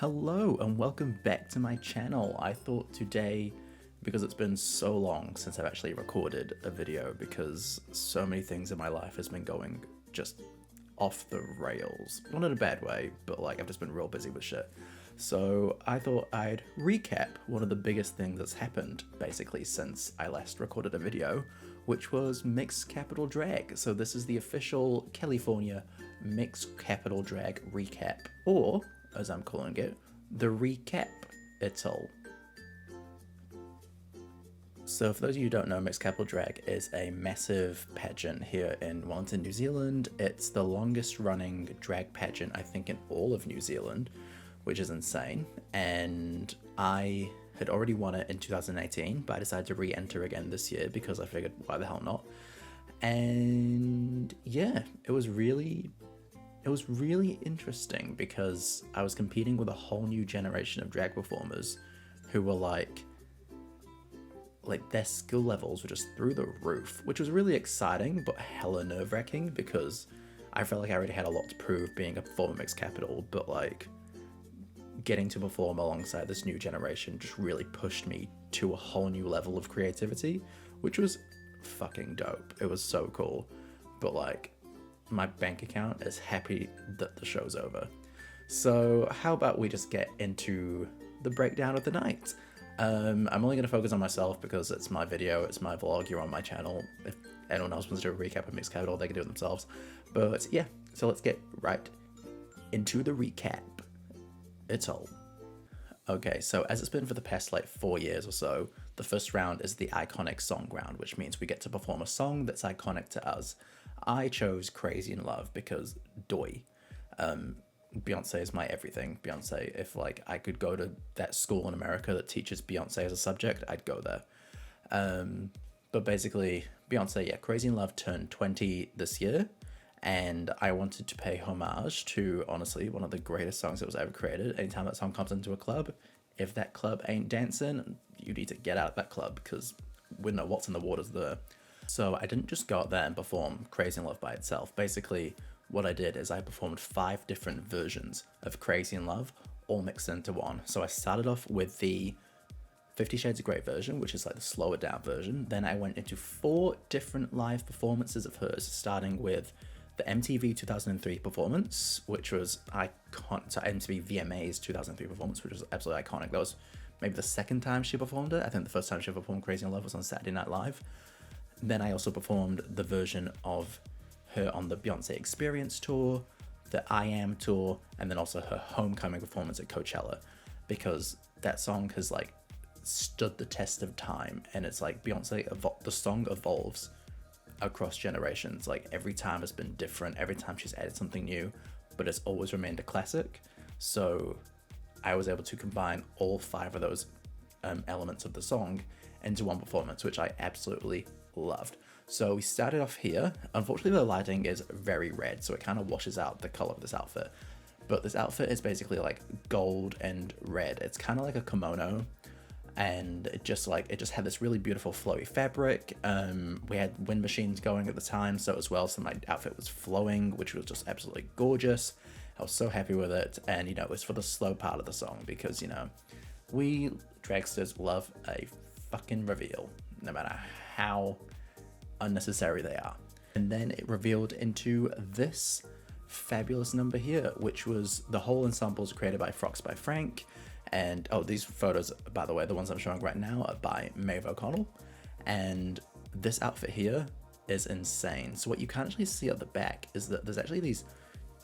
Hello and welcome back to my channel. I thought today, because it's been so long since I've actually recorded a video because so many things in my life has been going just off the rails. Not in a bad way, but like I've just been real busy with shit. So I thought I'd recap one of the biggest things that's happened basically since I last recorded a video, which was Mixed Capital Drag. So this is the official California Mixed Capital Drag recap, or as I'm calling it, the ReCap-ital. So for those of you who don't know, Mixed Capital Drag is a massive pageant here in Wellington, New Zealand. It's the longest running drag pageant, I think, in all of New Zealand, which is insane. And I had already won it in 2018, but I decided to re-enter again this year because I figured, why the hell not? And yeah, it was really interesting because I was competing with a whole new generation of drag performers who were like their skill levels were just through the roof, which was really exciting but hella nerve-wracking because I felt like I already had a lot to prove being a former Mixed Capital, but like getting to perform alongside this new generation just really pushed me to a whole new level of creativity, which was fucking dope. It was so cool, but like my bank account is happy that the show's over. So how about we just get into the breakdown of the night? I'm only going to focus on myself because it's my video, it's my vlog, you're on my channel. If anyone else wants to do a recap of Mixed Capital, they can do it themselves. But yeah, so let's get right into the ReCap-ital. Okay, so as it's been for the past like 4 years or so, the first round is the iconic song round, which means we get to perform a song that's iconic to us. I chose Crazy in Love because Beyonce is my everything. Beyonce, if like I could go to that school in America that teaches Beyonce as a subject, I'd go there. But basically, Beyonce, yeah, Crazy in Love turned 20 this year, and I wanted to pay homage to, honestly, one of the greatest songs that was ever created. Anytime that song comes into a club, if that club ain't dancing, you need to get out of that club because we know what's in the waters there. So I didn't just go out there and perform Crazy in Love by itself. Basically, what I did is I performed 5 different versions of Crazy in Love, all mixed into one. So I started off with the 50 Shades of Grey version, which is like the slower down version. Then I went into 4 different live performances of hers, starting with the MTV 2003 performance, which was iconic. So MTV VMA's 2003 performance, which was absolutely iconic. That was maybe the second time she performed it. I think the first time she ever performed Crazy in Love was on Saturday Night Live. Then I also performed the version of her on the Beyonce Experience tour, the I Am tour, and then also her homecoming performance at Coachella, because that song has like stood the test of time, and it's like Beyonce, the song evolves across generations. Like every time it's been different, every time she's added something new, but it's always remained a classic. So I was able to combine all 5 of those elements of the song into one performance, which I absolutely loved. So we started off here. Unfortunately, the lighting is very red, so it kind of washes out the color of this outfit. But this outfit is basically like gold and red. It's kind of like a kimono, and it just had this really beautiful flowy fabric. We had wind machines going at the time, so my outfit was flowing, which was just absolutely gorgeous. I was so happy with it, and you know, it was for the slow part of the song because, you know, we dragsters love a fucking reveal, no matter how unnecessary they are. And then it revealed into this fabulous number here, which was the whole ensemble is created by Frocks by Frank. And oh, these photos, by the way, the ones I'm showing right now are by Maeve O'Connell. And this outfit here is insane. So what you can't actually see at the back is that there's actually these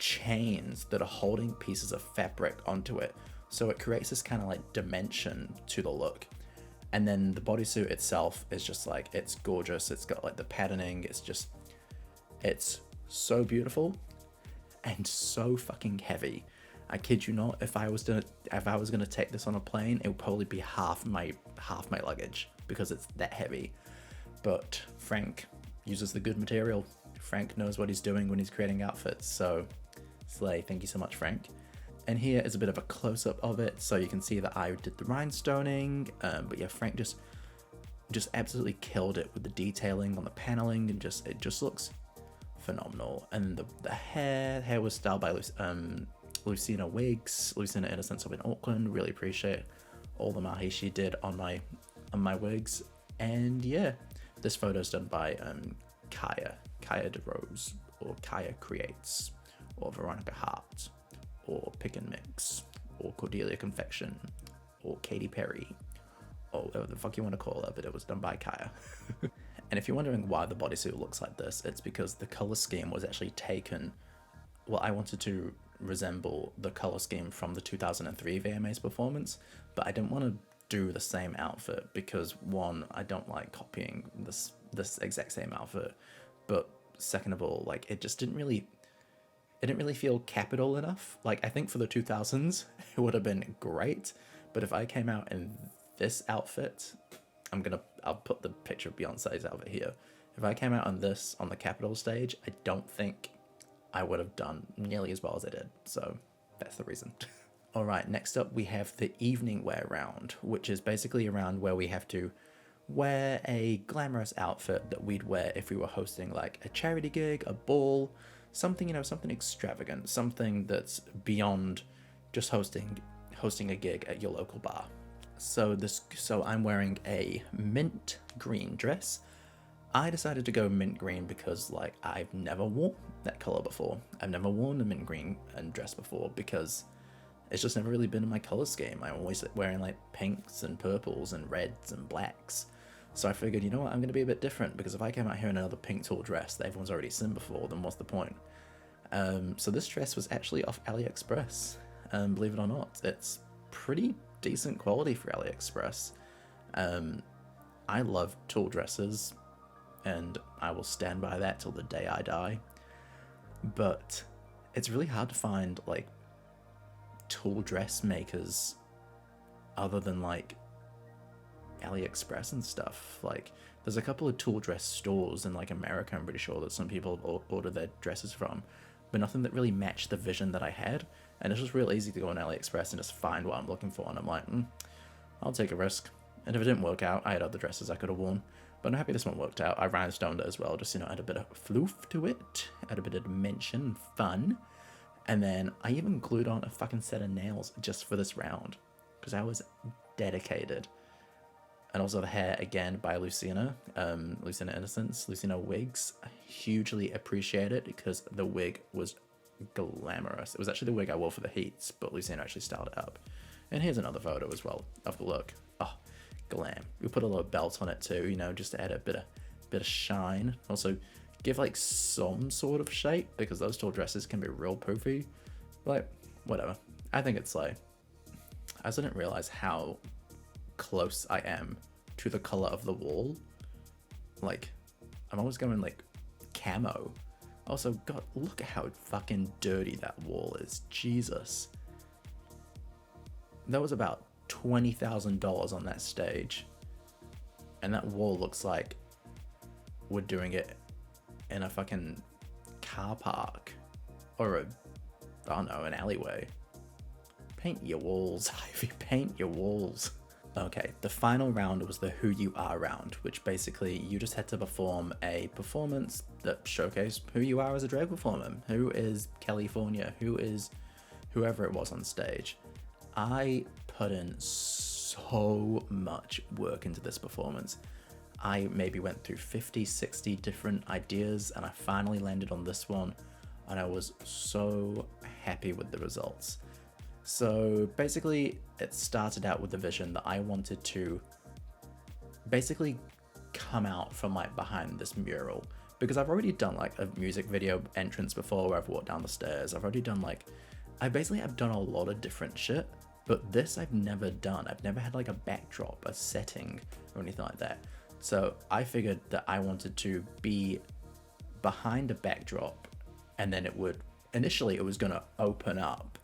chains that are holding pieces of fabric onto it. So it creates this kind of like dimension to the look. And then the bodysuit itself is just like, it's gorgeous. It's got like the patterning. It's so beautiful and so fucking heavy. I kid you not, if I was gonna take this on a plane, it would probably be half my luggage because it's that heavy. But Frank uses the good material. Frank knows what he's doing when he's creating outfits. So slay, thank you so much, Frank. And here is a bit of a close-up of it, so you can see that I did the rhinestoning, but yeah, Frank just absolutely killed it with the detailing on the paneling, and it just looks phenomenal. And the hair was styled by Lucina wigs, Lucina Innocence up in Auckland. Really appreciate all the mahi she did on my wigs. And yeah, this photo is done by Kaya DeRose, or Kaya Creates, or Veronica Hart, or Pick and Mix, or Cordelia Confection, or Katy Perry, or whatever the fuck you want to call her, but it was done by Kaya. And if you're wondering why the bodysuit looks like this, it's because the color scheme was actually taken. Well, I wanted to resemble the color scheme from the 2003 VMAs performance, but I didn't want to do the same outfit because, one, I don't like copying this exact same outfit, but second of all, like, it didn't really feel capital enough. Like, I think for the 2000s it would have been great, but if I came out in this outfit, I'll put the picture of Beyonce's outfit here. If I came out on this on the Capitol stage, I don't think I would have done nearly as well as I did. So that's the reason. All right, next up we have the evening wear round, which is basically a round where we have to wear a glamorous outfit that we'd wear if we were hosting like a charity gig, a ball, something, something extravagant, something that's beyond just hosting a gig at your local bar. So I'm wearing a mint green dress. I decided to go mint green because, like, I've never worn that color before. I've never worn a mint green dress before because it's just never really been in my color scheme. I'm always wearing like pinks and purples and reds and blacks. So I figured, you know what, I'm going to be a bit different, because if I came out here in another pink tulle dress that everyone's already seen before, then what's the point? So this dress was actually off AliExpress. Believe it or not, it's pretty decent quality for AliExpress. I love tulle dresses, and I will stand by that till the day I die. But it's really hard to find like tulle dress makers other than like AliExpress and stuff. Like, there's a couple of tulle dress stores in like America, I'm pretty sure, that some people order their dresses from, but nothing that really matched the vision that I had. And it's just real easy to go on AliExpress and just find what I'm looking for, and I'm like, I'll take a risk. And if it didn't work out, I had other dresses I could have worn, but I'm happy this one worked out. I rhinestoned it as well, just, add a bit of floof to it, add a bit of dimension and fun. And then I even glued on a fucking set of nails just for this round, because I was dedicated. And also the hair, again, by Lucina, Lucina Innocence, Lucina Wigs. I hugely appreciate it because the wig was glamorous. It was actually the wig I wore for the heats, but Lucina actually styled it up. And here's another photo as well of the look. Oh, glam. We put a little belt on it too, just to add a bit of shine. Also, give like some sort of shape, because those tall dresses can be real poofy. Like, whatever. I think it's like, I also didn't realize how close I am to the color of the wall. Like, I'm always going like camo. Also, God, look at how fucking dirty that wall is. Jesus. That was about $20,000 on that stage, and that wall looks like we're doing it in a fucking car park or an alleyway. Paint your walls, Ivy, paint your walls. Okay, the final round was the Who You Are round, which basically you just had to perform a performance that showcased who you are as a drag performer. Who is California? Who is whoever it was on stage? I put in so much work into this performance. I maybe went through 50, 60 different ideas, and I finally landed on this one, and I was so happy with the results. So basically, it started out with the vision that I wanted to basically come out from like behind this mural, because I've already done like a music video entrance before where I've walked down the stairs. I've already done like, I've done a lot of different shit, but this I've never done. I've never had like a backdrop, a setting, or anything like that. So I figured that I wanted to be behind a backdrop, and then initially it was gonna open up,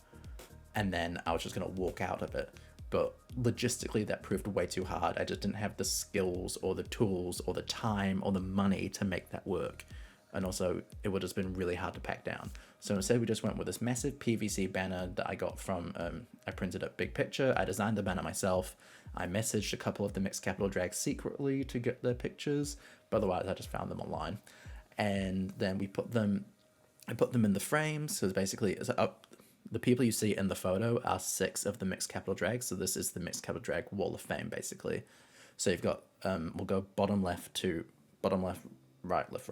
and then I was just gonna walk out of it. But logistically that proved way too hard. I just didn't have the skills or the tools or the time or the money to make that work. And also it would have been really hard to pack down. So instead we just went with this massive PVC banner that I got from, I printed a big picture. I designed the banner myself. I messaged a couple of the Mixed Capital Drag secretly to get their pictures, but otherwise I just found them online. And then I put them in the frames. So basically it's up, The people you see in the photo are 6 of the Mixed Capital Drag. So this is the Mixed Capital Drag Wall of Fame, basically. So you've got, we'll go bottom left, right, left,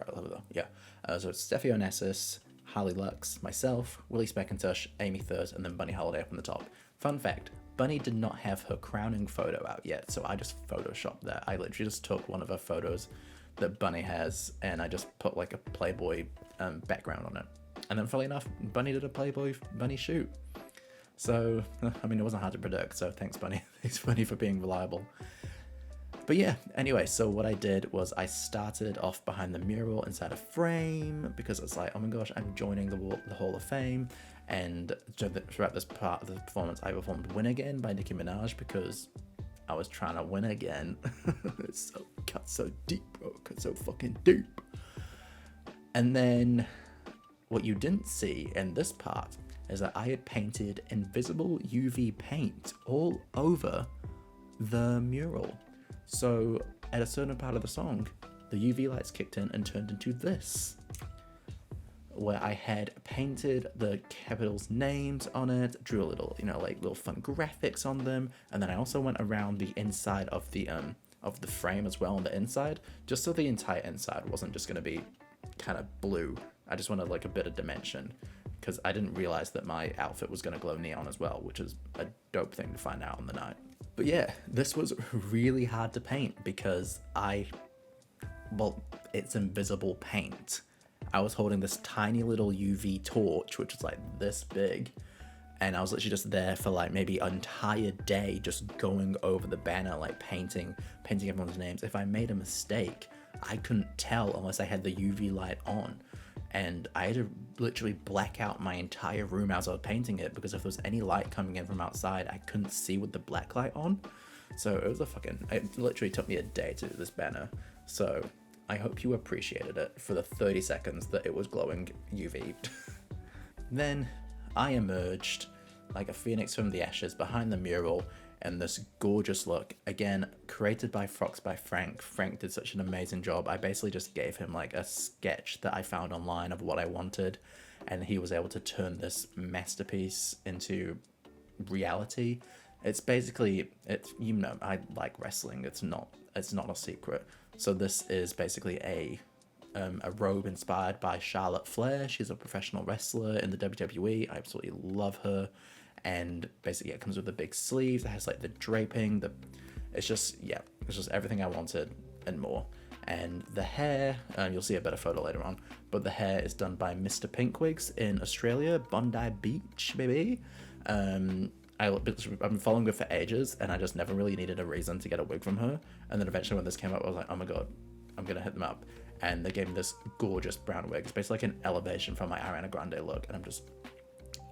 yeah. So it's Steffi Onassis, Harley Lux, myself, Willie Speckintosh, Amy Thurs, and then Bunny Holiday up on the top. Fun fact, Bunny did not have her crowning photo out yet, so I just photoshopped that. I literally just took one of her photos that Bunny has, and I just put like a Playboy background on it. And then, funnily enough, Bunny did a Playboy Bunny shoot. So, I mean, it wasn't hard to predict, so thanks, Bunny. Thanks, Bunny, for being reliable. But yeah, anyway, so what I did was I started off behind the mural inside a frame, because it's like, oh my gosh, I'm joining the Hall of Fame. And throughout this part of the performance, I performed Win Again by Nicki Minaj, because I was trying to win again. It's so cut so deep, bro. Cut so fucking deep. And then what you didn't see in this part is that I had painted invisible UV paint all over the mural. So at a certain part of the song, the UV lights kicked in and turned into this, where I had painted the capitals' names on it, drew a little, like little fun graphics on them, and then I also went around the inside of the frame as well on the inside, just so the entire inside wasn't just going to be kind of blue. I just wanted like a bit of dimension, because I didn't realize that my outfit was going to glow neon as well, which is a dope thing to find out on the night. But yeah, this was really hard to paint because it's invisible paint. I was holding this tiny little UV torch, which is like this big, and I was literally just there for like maybe an entire day, just going over the banner, like painting everyone's names. If I made a mistake, I couldn't tell unless I had the UV light on, and I had to literally black out my entire room as I was painting it, because if there was any light coming in from outside, I couldn't see with the black light on. So it literally took me a day to do this banner. So I hope you appreciated it for the 30 seconds that it was glowing UV. Then I emerged like a phoenix from the ashes behind the mural in this gorgeous look, again created by Frox by Frank. Frank did such an amazing job. I basically just gave him like a sketch that I found online of what I wanted, and he was able to turn this masterpiece into reality. It's basically, I like wrestling. It's not a secret. So this is basically a robe inspired by Charlotte Flair. She's a professional wrestler in the WWE. I absolutely love her. And basically it comes with a big sleeve that has like the draping, it's just everything I wanted and more. And the hair, you'll see a better photo later on, but the hair is done by Mr. Pinkwigs in Australia, Bondi Beach, baby. I've been following her for ages, and I just never really needed a reason to get a wig from her. And then eventually when this came up, I was like, oh my god, I'm gonna hit them up. And they gave me this gorgeous brown wig. It's basically like an elevation from my Ariana Grande look, and I'm just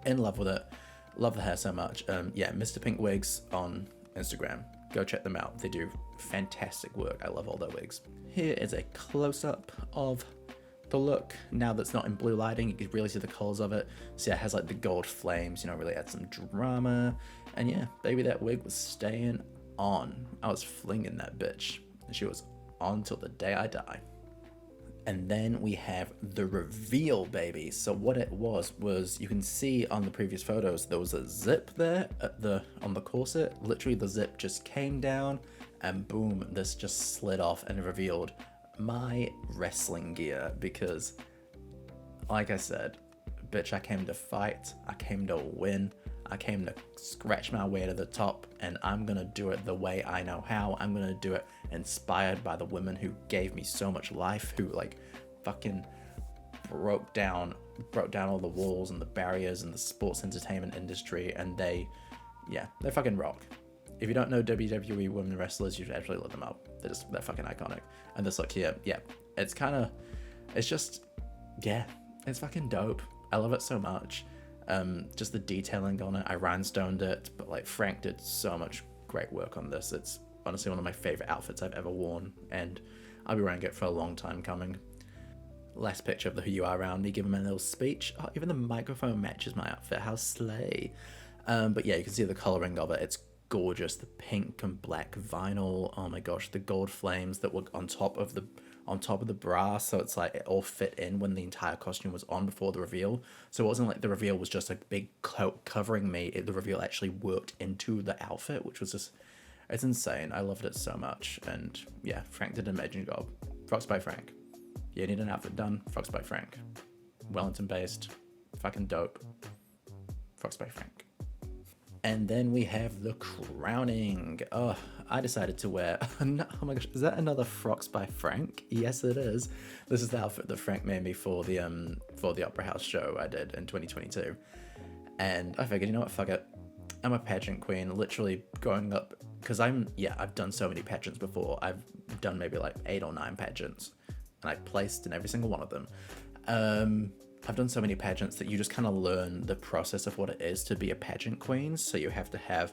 in love with it. Love the hair so much. Mr. Pink Wigs on Instagram. Go check them out. They do fantastic work. I love all their wigs. Here is a close-up of the look. Now that's not in blue lighting, you can really see the colors of it. So yeah, it has like the gold flames, really add some drama. And yeah, baby, that wig was staying on. I was flinging that bitch, and she was on till the day I die. And then we have the reveal, baby. So what it was you can see on the previous photos, there was a zip there on the corset. Literally the zip just came down, and boom, this just slid off and revealed my wrestling gear. Because like I said, bitch, I came to fight, I came to win, I came to scratch my way to the top, and I'm gonna do it the way I know how. I'm gonna do it inspired by the women who gave me so much life, who like fucking broke down all the walls and the barriers in the sports entertainment industry, and they fucking rock. If you don't know WWE women wrestlers, you should actually look them up. They're fucking iconic. And this look here, it's fucking dope. I love it so much. Just the detailing on it, I rhinestoned it, but like Frank did so much great work on this. It's honestly one of my favorite outfits I've ever worn, and I'll be wearing it for a long time coming. Last picture of the Who You Are around me, give him a little speech. Oh, even the microphone matches my outfit, how slay. But yeah, you can see the coloring of it, it's gorgeous. The pink and black vinyl, oh my gosh, the gold flames that were on top of the on top of the bra, so it's like it all fit in when the entire costume was on before the reveal. So it wasn't like the reveal was just a big coat covering me. The reveal actually worked into the outfit, which was just, it's insane. I loved it so much. And yeah, Frank did an amazing job. Frocks by Frank. You need an outfit done, Frocks by Frank. Wellington based, fucking dope. Frocks by Frank. And then we have the crowning. Oh, I decided to wear, oh my gosh, is that another Frocks by Frank? Yes, it is. This is the outfit that Frank made me for the Opera House show I did in 2022. And I figured, you know what, fuck it. I'm a pageant queen, literally growing up, because I've done so many pageants before. I've done maybe like 8 or 9 pageants, and I placed in every single one of them. I've done so many pageants that you just kind of learn the process of what it is to be a pageant queen. So you have to have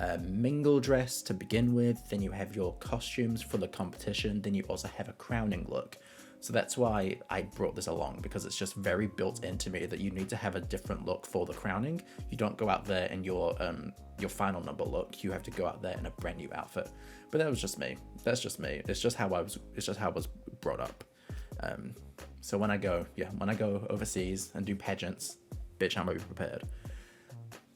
a mingle dress to begin with, then you have your costumes for the competition, then you also have a crowning look. So that's why I brought this along, because it's just very built into me that you need to have a different look for the crowning. You don't go out there in your final number look. You have to go out there in a brand new outfit. But that was just me. That's just me. It's just how I was brought up. So when I go overseas and do pageants, bitch, I'm already prepared.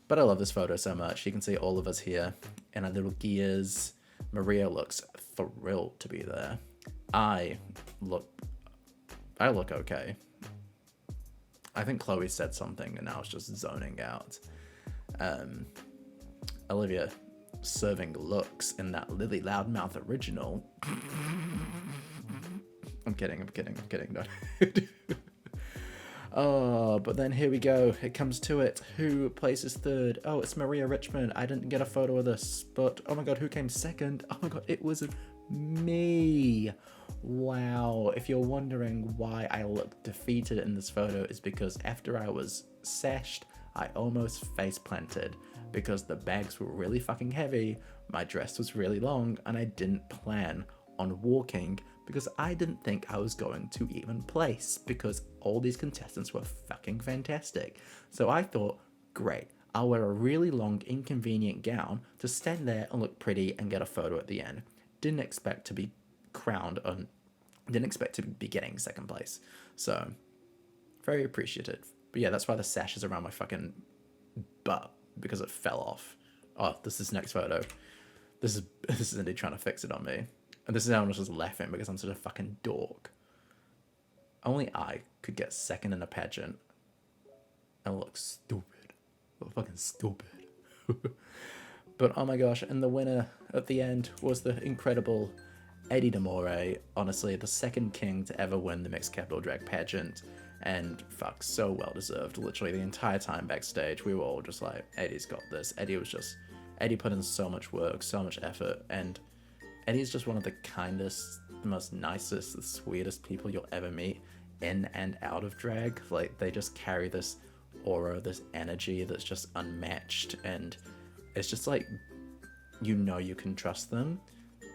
But I love this photo so much. You can see all of us here in our little gears. Maria looks thrilled to be there. I look okay. I think Chloe said something and I was just zoning out. Olivia serving looks in that Lily Loudmouth original. I'm kidding. No. Oh, but then here we go. It comes to it. Who places third? Oh, it's Maria Richmond. I didn't get a photo of this, but oh my god, who came second? Oh my god, it was me. Wow. If you're wondering why I look defeated in this photo, is because after I was sashed, I almost face planted because the bags were really fucking heavy, my dress was really long, and I didn't plan on walking because I didn't think I was going to even place because all these contestants were fucking fantastic. So I thought, great, I'll wear a really long inconvenient gown to stand there and look pretty and get a photo at the end. Didn't expect to be crowned on, didn't expect to be getting second place. So very appreciative. But yeah, that's why the sash is around my fucking butt, because it fell off. Oh, this is next photo. This is Indy trying to fix it on me. And this is how I'm just laughing because I'm such a fucking dork. Only I could get second in a pageant and look stupid. Look fucking stupid. But oh my gosh, and the winner at the end was the incredible Eddie D'Amore. Honestly, the second king to ever win the Mixed Capital Drag pageant. And fuck, so well deserved. Literally the entire time backstage, we were all just like, Eddie's got this. Eddie put in so much work, so much effort, and Eddie's just one of the kindest, the most nicest, the sweetest people you'll ever meet in and out of drag. Like, they just carry this aura, this energy that's just unmatched, and it's just like, you know you can trust them,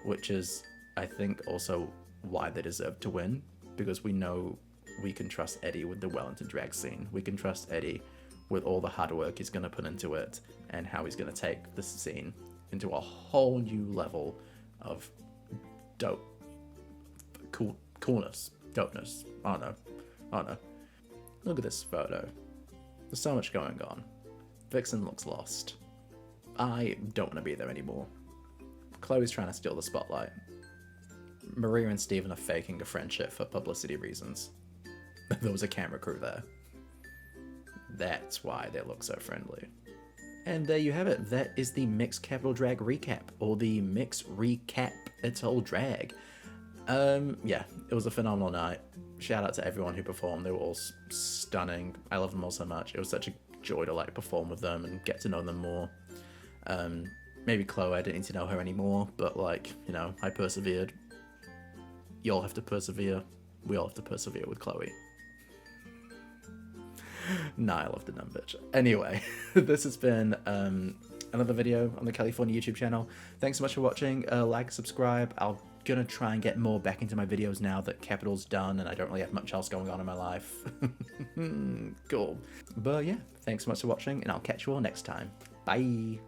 which is, I think, also why they deserve to win, because we know we can trust Eddie with the Wellington drag scene. We can trust Eddie with all the hard work he's going to put into it and how he's going to take this scene into a whole new level of dope, coolness, dopeness. I don't know. Look at this photo. There's so much going on. Vixen looks lost. I don't want to be there anymore. Chloe's trying to steal the spotlight. Maria and Steven are faking a friendship for publicity reasons. There was a camera crew there. That's why they look so friendly. And there you have it. That is the Mixed Capital Drag recap, or the Mixed ReCap-ital drag. Yeah, it was a phenomenal night. Shout out to everyone who performed. They were all stunning. I love them all so much. It was such a joy to like perform with them and get to know them more. Maybe Chloe, I didn't need to know her anymore, but like, you know, I persevered. You all have to persevere. We all have to persevere with Chloe. Nah, I love the dumb bitch. Anyway, this has been another video on the California YouTube channel. Thanks so much for watching. Like, subscribe. I'm gonna try and get more back into my videos now that Capital's done and I don't really have much else going on in my life. Cool. But yeah, thanks so much for watching, and I'll catch you all next time. Bye.